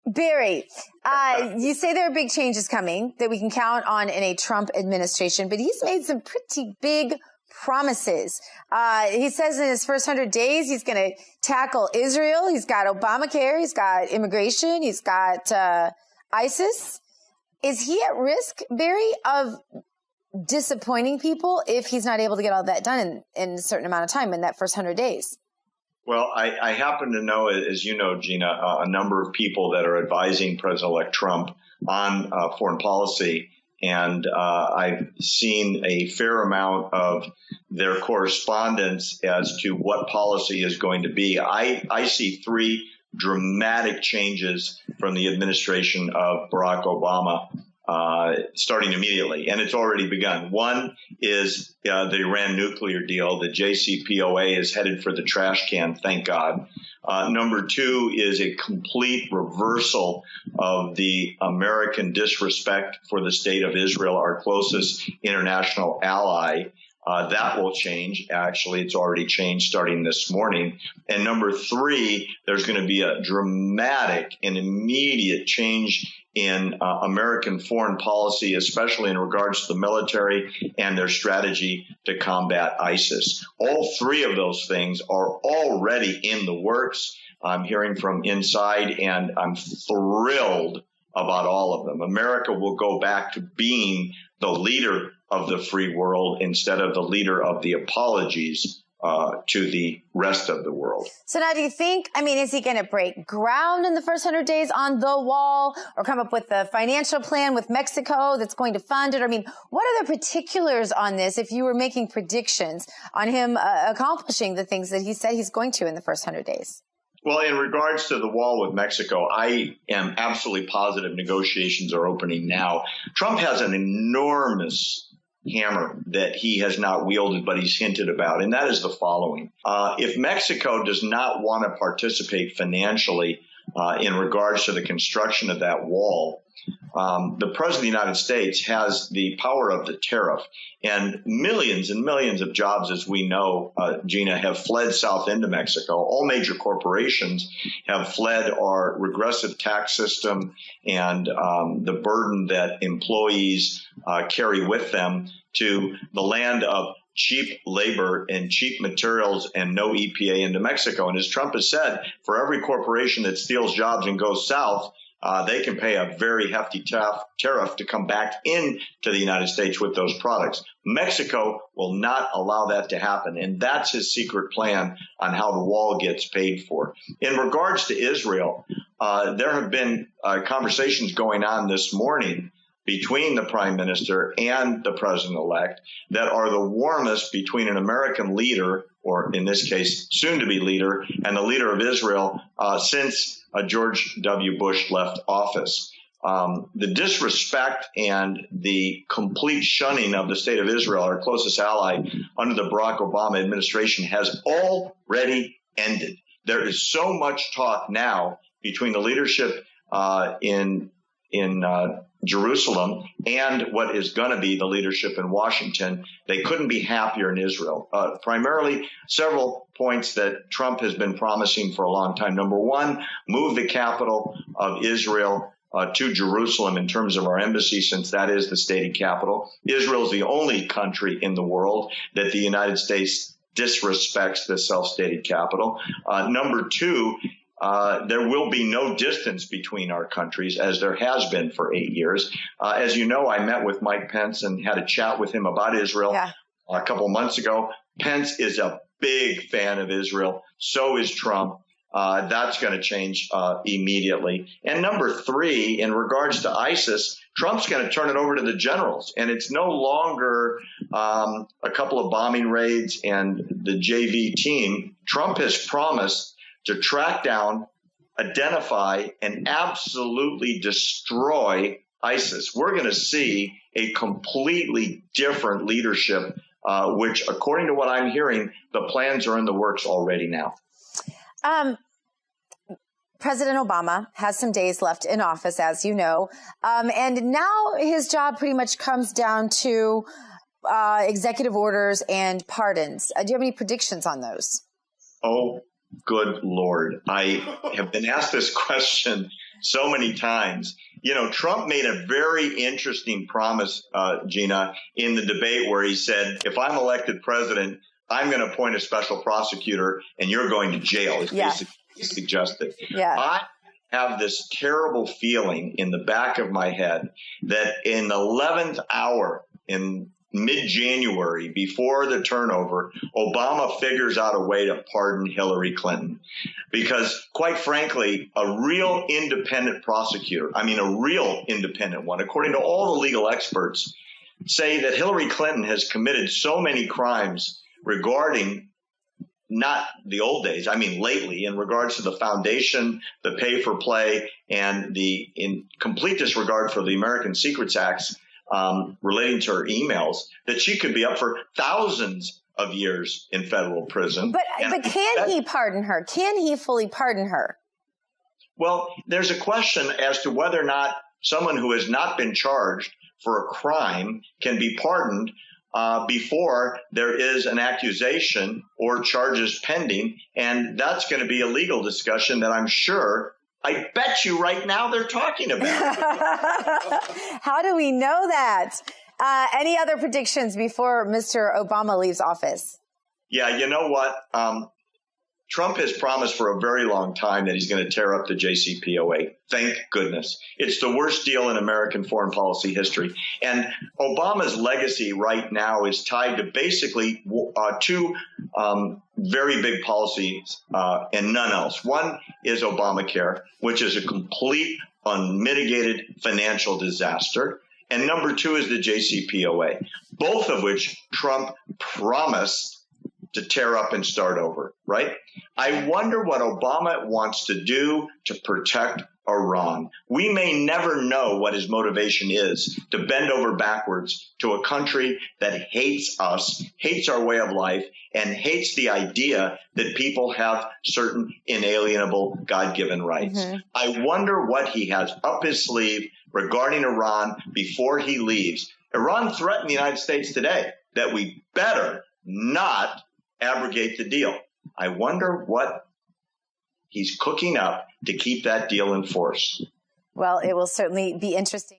Barry, you say there are big changes coming that we can count on in a Trump administration, but he's made some pretty big promises. He says in his first 100 days, he's going to tackle Israel. He's got Obamacare. He's got immigration. He's got ISIS. Is he at risk, Barry, of disappointing people if he's not able to get all that done in a certain amount of time in that first 100 days? Well, I happen to know, as you know, Gina, a number of people that are advising President-elect Trump on foreign policy. And I've seen a fair amount of their correspondence as to what policy is going to be. I see three dramatic changes from the administration of Barack Obama starting immediately, and it's already begun. One is the Iran nuclear deal. The JCPOA is headed for the trash can, thank God. Number two is a complete reversal of the American disrespect for the state of Israel, our closest international ally. That will change. Actually, it's already changed starting this morning. And number three, there's going to be a dramatic and immediate change in American foreign policy, especially in regards to the military and their strategy to combat ISIS. All three of those things are already in the works. I'm hearing from inside, and I'm thrilled about all of them. America will go back to being the leader of the free world instead of the leader of the apologies to the rest of the world. So now do you think, is he going to break ground in the first 100 days on the wall or come up with a financial plan with Mexico that's going to fund it? What are the particulars on this if you were making predictions on him accomplishing the things that he said he's going to in the first 100 days? Well, in regards to the wall with Mexico, I am absolutely positive negotiations are opening now. Trump has an enormous hammer that he has not wielded, but he's hinted about, and that is the following. If Mexico does not want to participate financially in regards to the construction of that wall, the President of the United States has the power of the tariff, and millions of jobs, as we know, Gina, have fled south into Mexico. All major corporations have fled our regressive tax system and the burden that employees carry with them to the land of cheap labor and cheap materials and no EPA into Mexico. And as Trump has said, for every corporation that steals jobs and goes south, they can pay a very hefty tariff to come back into the United States with those products. Mexico will not allow that to happen, and that's his secret plan on how the wall gets paid for. In regards to Israel, there have been conversations going on this morning between the prime minister and the president-elect that are the warmest between an American leader, or in this case, soon-to-be leader, and the leader of Israel since George W. Bush left office. The disrespect and the complete shunning of the state of Israel, our closest ally, under the Barack Obama administration has already ended. There is so much talk now between the leadership in Jerusalem and what is going to be the leadership in Washington. They couldn't be happier in Israel. Primarily, several points that Trump has been promising for a long time. Number one, move the capital of Israel to Jerusalem in terms of our embassy, since that is the stated capital. Israel is the only country in the world that the United States disrespects the self-stated capital. Number two, there will be no distance between our countries, as there has been for 8 years. As you know, I met with Mike Pence and had a chat with him about Israel a couple of months ago. Pence is a big fan of Israel. So is Trump. That's going to change immediately. And number three, in regards to ISIS, Trump's going to turn it over to the generals. And it's no longer a couple of bombing raids and the JV team. Trump has promised to track down, identify, and absolutely destroy ISIS. We're going to see a completely different leadership, which, according to what I'm hearing, the plans are in the works already now. President Obama has some days left in office, as you know, and now his job pretty much comes down to executive orders and pardons. Do you have any predictions on those? Oh, good Lord. I have been asked this question so many times. Trump made a very interesting promise, Gina, in the debate where he said, if I'm elected president, I'm going to appoint a special prosecutor and you're going to jail. He basically suggested. Yeah. I have this terrible feeling in the back of my head that in the 11th hour in mid-January, before the turnover, Obama figures out a way to pardon Hillary Clinton. Because, quite frankly, a real independent prosecutor, a real independent one, according to all the legal experts, say that Hillary Clinton has committed so many crimes regarding not the old days, lately, in regards to the foundation, the pay for play, and the in complete disregard for the American Secrets Acts relating to her emails, that she could be up for thousands of years in federal prison. But can he pardon her? Can he fully pardon her? Well, there's a question as to whether or not someone who has not been charged for a crime can be pardoned before there is an accusation or charges pending. And that's going to be a legal discussion that I bet you right now they're talking about. How do we know that? Any other predictions before Mr. Obama leaves office? Yeah, you know what? Trump has promised for a very long time that he's going to tear up the JCPOA. Thank goodness. It's the worst deal in American foreign policy history. And Obama's legacy right now is tied to basically two very big policies and none else. One is Obamacare, which is a complete, unmitigated financial disaster. And number two is the JCPOA, both of which Trump promised to tear up and start over, right? I wonder what Obama wants to do to protect Iran. We may never know what his motivation is to bend over backwards to a country that hates us, hates our way of life, and hates the idea that people have certain inalienable God-given rights. Mm-hmm. I wonder what he has up his sleeve regarding Iran before he leaves. Iran threatened the United States today that we better not abrogate the deal. I wonder what he's cooking up to keep that deal in force. Well, it will certainly be interesting.